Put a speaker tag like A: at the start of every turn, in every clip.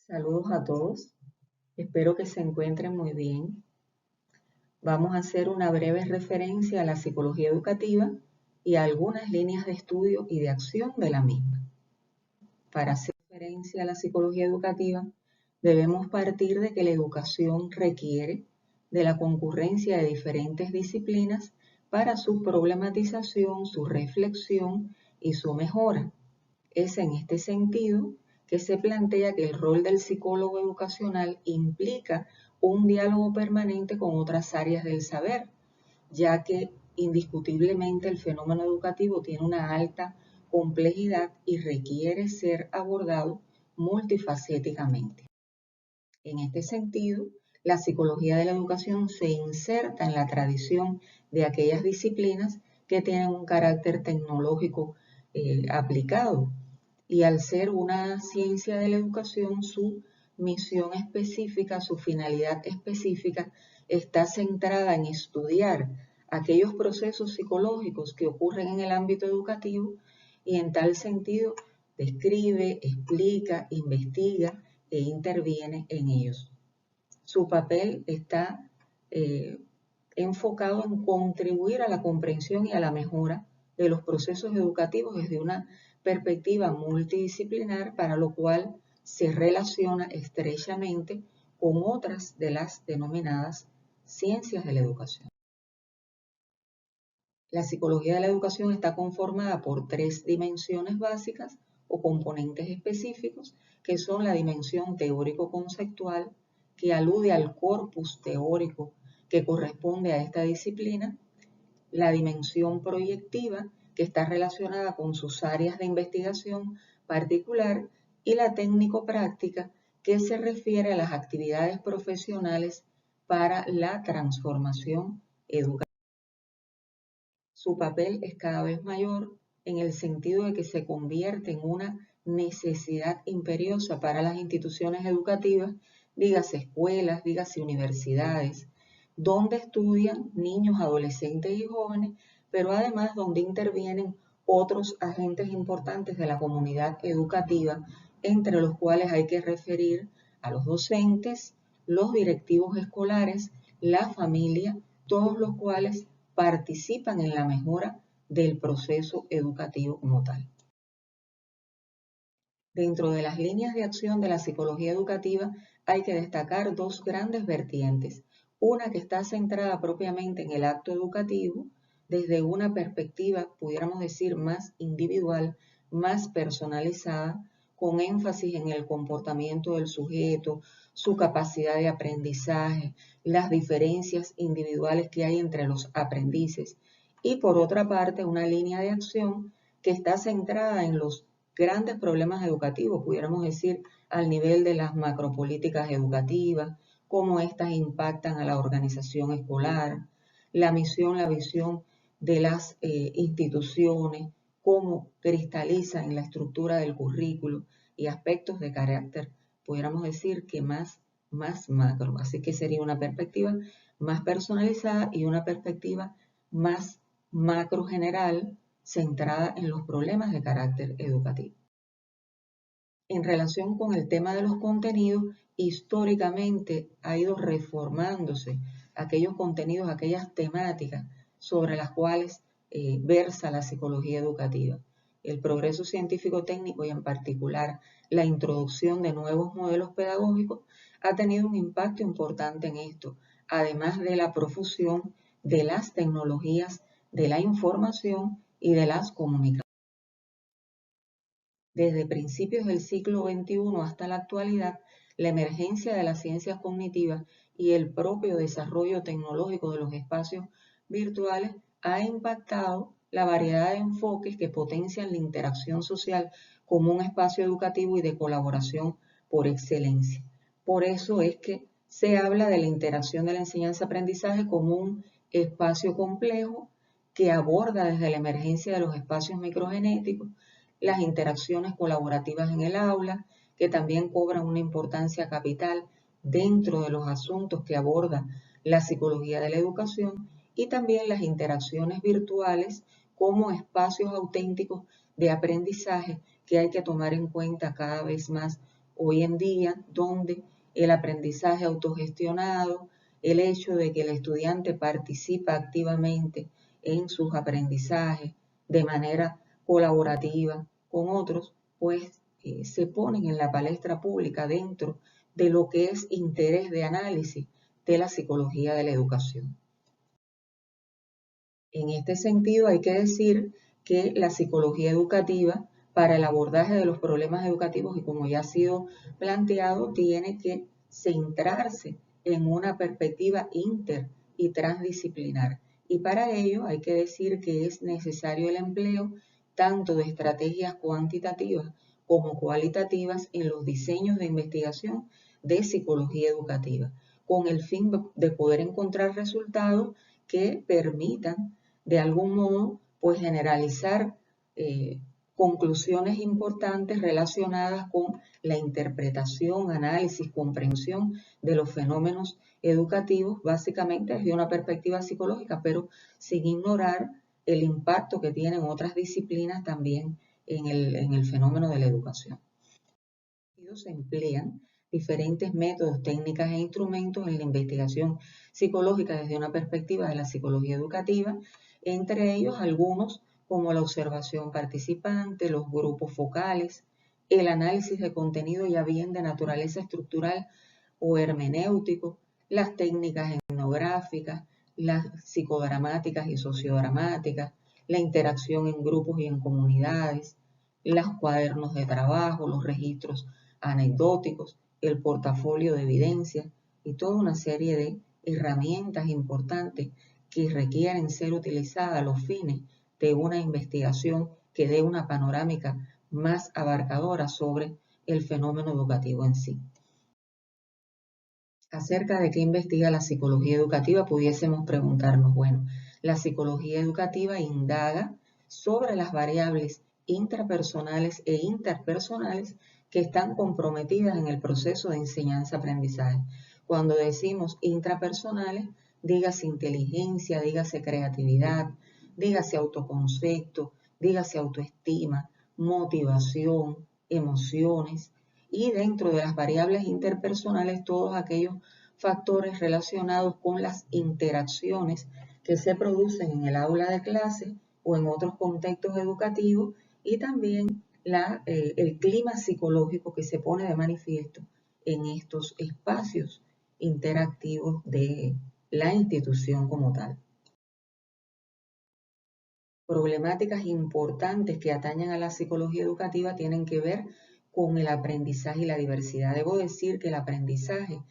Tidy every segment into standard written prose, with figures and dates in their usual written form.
A: Saludos a todos, espero que se encuentren muy bien. Vamos a hacer una breve referencia a la psicología educativa y a algunas líneas de estudio y de acción de la misma. Para hacer referencia a la psicología educativa, debemos partir de que la educación requiere de la concurrencia de diferentes disciplinas para su problematización, su reflexión y su mejora. Es en este sentido que se plantea que el rol del psicólogo educacional implica un diálogo permanente con otras áreas del saber, ya que indiscutiblemente el fenómeno educativo tiene una alta complejidad y requiere ser abordado multifacéticamente. En este sentido, la psicología de la educación se inserta en la tradición de aquellas disciplinas que tienen un carácter tecnológico aplicado, y al ser una ciencia de la educación, su misión específica, su finalidad específica está centrada en estudiar aquellos procesos psicológicos que ocurren en el ámbito educativo y en tal sentido describe, explica, investiga e interviene en ellos. Su papel está enfocado en contribuir a la comprensión y a la mejora de los procesos educativos desde una perspectiva multidisciplinar, para lo cual se relaciona estrechamente con otras de las denominadas ciencias de la educación. La psicología de la educación está conformada por tres dimensiones básicas o componentes específicos, que son la dimensión teórico-conceptual, que alude al corpus teórico que corresponde a esta disciplina, la dimensión proyectiva, que está relacionada con sus áreas de investigación particular, y la técnico-práctica, que se refiere a las actividades profesionales para la transformación educativa. Su papel es cada vez mayor en el sentido de que se convierte en una necesidad imperiosa para las instituciones educativas, dígase escuelas, dígase universidades, donde estudian niños, adolescentes y jóvenes, pero además donde intervienen otros agentes importantes de la comunidad educativa, entre los cuales hay que referir a los docentes, los directivos escolares, la familia, todos los cuales participan en la mejora del proceso educativo como tal. Dentro de las líneas de acción de la psicología educativa hay que destacar dos grandes vertientes. Una que está centrada propiamente en el acto educativo, desde una perspectiva, pudiéramos decir, más individual, más personalizada, con énfasis en el comportamiento del sujeto, su capacidad de aprendizaje, las diferencias individuales que hay entre los aprendices. Y por otra parte, una línea de acción que está centrada en los grandes problemas educativos, pudiéramos decir, al nivel de las macropolíticas educativas, cómo éstas impactan a la organización escolar, la misión, la visión de las instituciones, cómo cristaliza en la estructura del currículo y aspectos de carácter, pudiéramos decir que más macro. Así que sería una perspectiva más personalizada y una perspectiva más macro general, centrada en los problemas de carácter educativo. En relación con el tema de los contenidos, históricamente ha ido reformándose aquellos contenidos, aquellas temáticas sobre las cuales versa la psicología educativa. El progreso científico-técnico y en particular la introducción de nuevos modelos pedagógicos ha tenido un impacto importante en esto, además de la profusión de las tecnologías de la información y de las comunicaciones. Desde principios del siglo XXI hasta la actualidad, la emergencia de las ciencias cognitivas y el propio desarrollo tecnológico de los espacios virtuales ha impactado la variedad de enfoques que potencian la interacción social como un espacio educativo y de colaboración por excelencia. Por eso es que se habla de la interacción de la enseñanza-aprendizaje como un espacio complejo que aborda desde la emergencia de los espacios microgenéticos, las interacciones colaborativas en el aula, que también cobran una importancia capital dentro de los asuntos que aborda la psicología de la educación, y también las interacciones virtuales como espacios auténticos de aprendizaje que hay que tomar en cuenta cada vez más hoy en día, donde el aprendizaje autogestionado, el hecho de que el estudiante participa activamente en sus aprendizajes de manera colaborativa con otros, pues se ponen en la palestra pública dentro de lo que es interés de análisis de la psicología de la educación. En este sentido, hay que decir que la psicología educativa, para el abordaje de los problemas educativos, y como ya ha sido planteado, tiene que centrarse en una perspectiva inter y transdisciplinar. Y para ello hay que decir que es necesario el empleo tanto de estrategias cuantitativas como cualitativas en los diseños de investigación de psicología educativa, con el fin de poder encontrar resultados que permitan de algún modo pues generalizar conclusiones importantes relacionadas con la interpretación, análisis, comprensión de los fenómenos educativos, básicamente desde una perspectiva psicológica, pero sin ignorar el impacto que tienen otras disciplinas también en el fenómeno de la educación. Se emplean diferentes métodos, técnicas e instrumentos en la investigación psicológica desde una perspectiva de la psicología educativa, entre ellos algunos como la observación participante, los grupos focales, el análisis de contenido ya bien de naturaleza estructural o hermenéutico, las técnicas etnográficas, las psicodramáticas y sociodramáticas, la interacción en grupos y en comunidades, los cuadernos de trabajo, los registros anecdóticos, el portafolio de evidencias y toda una serie de herramientas importantes que requieren ser utilizadas a los fines de una investigación que dé una panorámica más abarcadora sobre el fenómeno educativo en sí. Acerca de qué investiga la psicología educativa, pudiésemos preguntarnos, bueno, la psicología educativa indaga sobre las variables intrapersonales e interpersonales que están comprometidas en el proceso de enseñanza-aprendizaje. Cuando decimos intrapersonales, dígase inteligencia, dígase creatividad, dígase autoconcepto, dígase autoestima, motivación, emociones, y dentro de las variables interpersonales todos aquellos factores relacionados con las interacciones que se producen en el aula de clase o en otros contextos educativos y también el clima psicológico que se pone de manifiesto en estos espacios interactivos de la institución como tal. Problemáticas importantes que atañen a la psicología educativa tienen que ver con el aprendizaje y la diversidad. Debo decir que el aprendizaje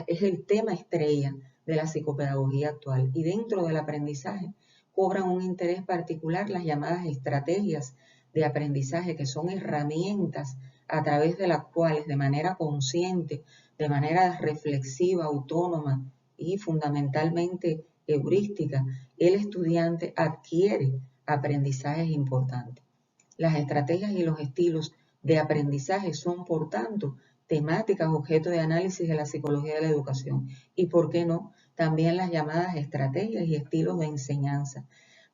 A: es el tema estrella de la psicopedagogía actual y dentro del aprendizaje cobran un interés particular las llamadas estrategias de aprendizaje, que son herramientas a través de las cuales de manera consciente, de manera reflexiva, autónoma y fundamentalmente heurística, el estudiante adquiere aprendizajes importantes. Las estrategias y los estilos de aprendizaje son, por tanto, temáticas objeto de análisis de la psicología de la educación y, ¿por qué no?, también las llamadas estrategias y estilos de enseñanza,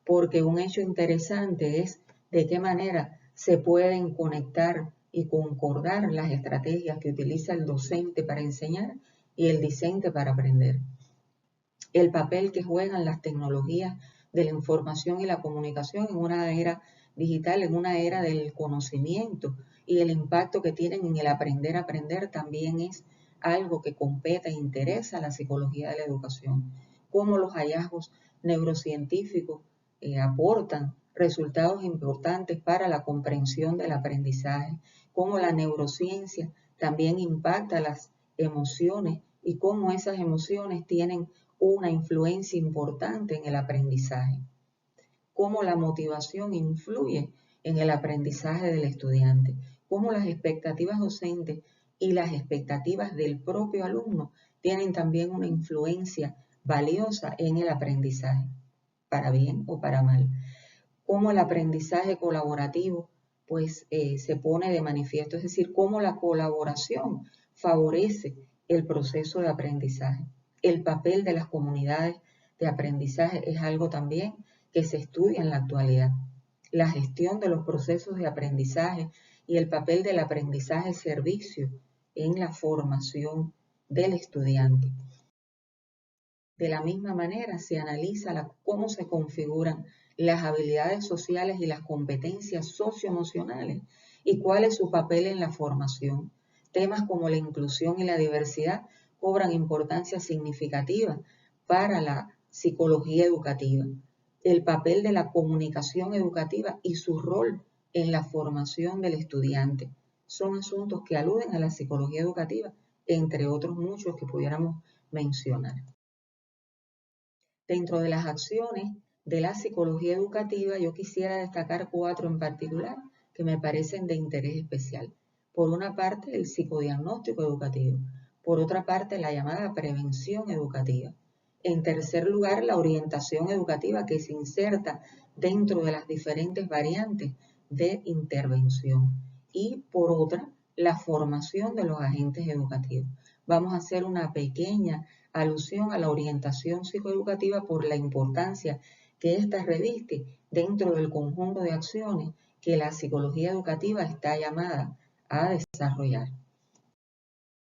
A: porque un hecho interesante es de qué manera se pueden conectar y concordar las estrategias que utiliza el docente para enseñar y el discente para aprender. El papel que juegan las tecnologías de la información y la comunicación en una era digital, en una era del conocimiento y el impacto que tienen en el aprender a aprender también es algo que compete e interesa a la psicología de la educación. Cómo los hallazgos neurocientíficos aportan resultados importantes para la comprensión del aprendizaje, cómo la neurociencia también impacta las emociones y cómo esas emociones tienen una influencia importante en el aprendizaje, cómo la motivación influye en el aprendizaje del estudiante, cómo las expectativas docentes y las expectativas del propio alumno tienen también una influencia valiosa en el aprendizaje, para bien o para mal, cómo el aprendizaje colaborativo pues se pone de manifiesto, es decir, cómo la colaboración favorece el proceso de aprendizaje. El papel de las comunidades de aprendizaje es algo también que se estudia en la actualidad. La gestión de los procesos de aprendizaje y el papel del aprendizaje servicio en la formación del estudiante. De la misma manera, se analiza cómo se configuran las habilidades sociales y las competencias socioemocionales y cuál es su papel en la formación. Temas como la inclusión y la diversidad cobran importancia significativa para la psicología educativa. El papel de la comunicación educativa y su rol en la formación del estudiante son asuntos que aluden a la psicología educativa, entre otros muchos que pudiéramos mencionar. Dentro de las acciones de la psicología educativa, yo quisiera destacar 4 en particular que me parecen de interés especial. Por una parte, el psicodiagnóstico educativo. Por otra parte, la llamada prevención educativa. En tercer lugar, la orientación educativa que se inserta dentro de las diferentes variantes de intervención. Y por otra, la formación de los agentes educativos. Vamos a hacer una pequeña alusión a la orientación psicoeducativa por la importancia que ésta reviste dentro del conjunto de acciones que la psicología educativa está llamada a desarrollar.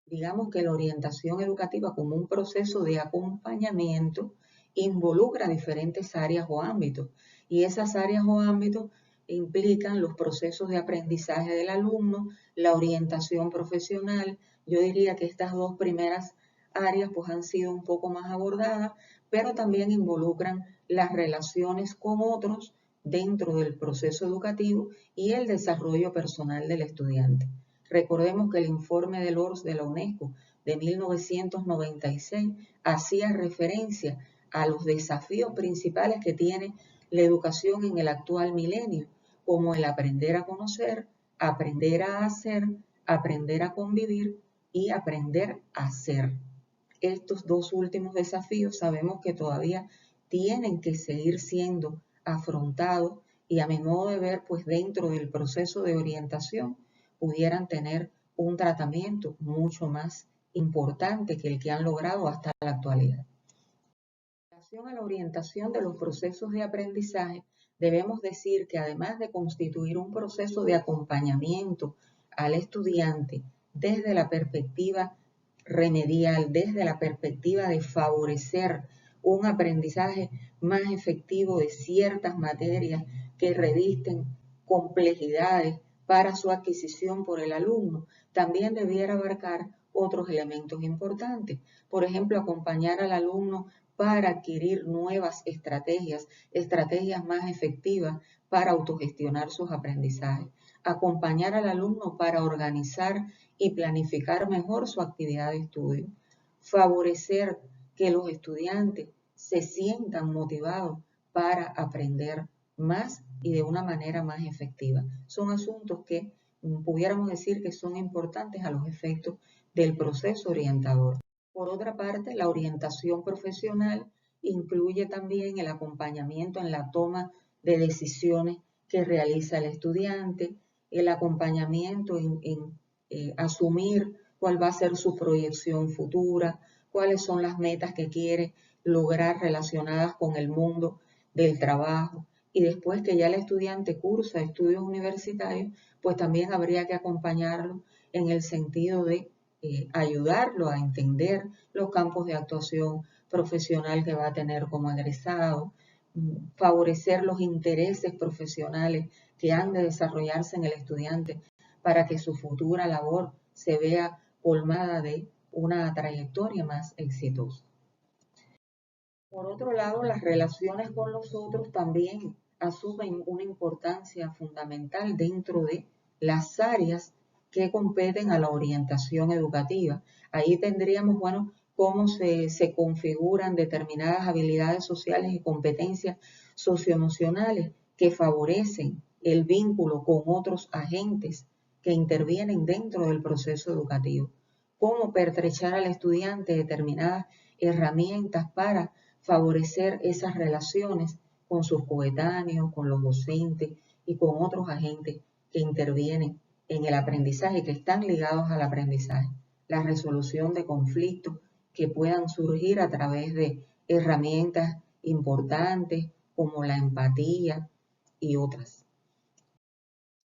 A: Digamos que la orientación educativa como un proceso de acompañamiento involucra diferentes áreas o ámbitos, y esas áreas o ámbitos implican los procesos de aprendizaje del alumno, la orientación profesional. Yo diría que estas 2 primeras áreas pues han sido un poco más abordadas, pero también involucran las relaciones con otros dentro del proceso educativo y el desarrollo personal del estudiante. Recordemos que el informe del ORS de la UNESCO de 1996 hacía referencia a los desafíos principales que tiene la educación en el actual milenio, como el aprender a conocer, aprender a hacer, aprender a convivir y aprender a ser. Estos 2 últimos desafíos sabemos que todavía tienen que seguir siendo afrontados y a mi modo de ver, pues dentro del proceso de orientación pudieran tener un tratamiento mucho más importante que el que han logrado hasta la actualidad. En relación a la orientación de los procesos de aprendizaje, debemos decir que además de constituir un proceso de acompañamiento al estudiante desde la perspectiva remedial, desde la perspectiva de favorecer un aprendizaje más efectivo de ciertas materias que revisten complejidades para su adquisición por el alumno, también debiera abarcar otros elementos importantes. Por ejemplo, acompañar al alumno para adquirir nuevas estrategias más efectivas para autogestionar sus aprendizajes. Acompañar al alumno para organizar y planificar mejor su actividad de estudio. Favorecer que los estudiantes se sientan motivados para aprender más y de una manera más efectiva. Son asuntos que pudiéramos decir que son importantes a los efectos del proceso orientador. Por otra parte, la orientación profesional incluye también el acompañamiento en la toma de decisiones que realiza el estudiante, el acompañamiento en asumir cuál va a ser su proyección futura, cuáles son las metas que quiere lograr relacionadas con el mundo del trabajo. Y después que ya el estudiante cursa estudios universitarios, pues también habría que acompañarlo en el sentido de ayudarlo a entender los campos de actuación profesional que va a tener como egresado, favorecer los intereses profesionales que han de desarrollarse en el estudiante para que su futura labor se vea colmada de una trayectoria más exitosa. Por otro lado, las relaciones con los otros también asumen una importancia fundamental dentro de las áreas que competen a la orientación educativa. Ahí tendríamos, bueno, cómo se configuran determinadas habilidades sociales y competencias socioemocionales que favorecen el vínculo con otros agentes que intervienen dentro del proceso educativo. Cómo pertrechar al estudiante determinadas herramientas para favorecer esas relaciones con sus coetáneos, con los docentes y con otros agentes que intervienen en el aprendizaje, que están ligados al aprendizaje. La resolución de conflictos que puedan surgir a través de herramientas importantes como la empatía y otras.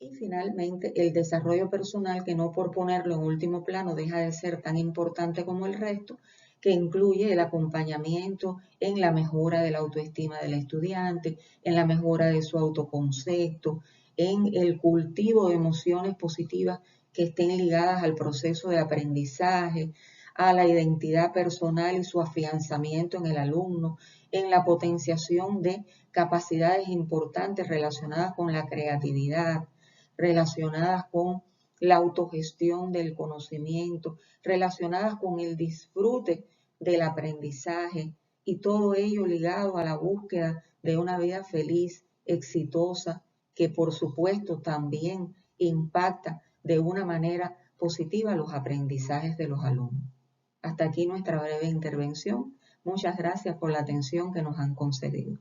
A: Y finalmente, el desarrollo personal, que no por ponerlo en último plano deja de ser tan importante como el resto, que incluye el acompañamiento en la mejora de la autoestima del estudiante, en la mejora de su autoconcepto, en el cultivo de emociones positivas que estén ligadas al proceso de aprendizaje, a la identidad personal y su afianzamiento en el alumno, en la potenciación de capacidades importantes relacionadas con la creatividad, relacionadas con la autogestión del conocimiento, relacionadas con el disfrute del aprendizaje y todo ello ligado a la búsqueda de una vida feliz, exitosa, que por supuesto también impacta de una manera positiva los aprendizajes de los alumnos. Hasta aquí nuestra breve intervención. Muchas gracias por la atención que nos han concedido.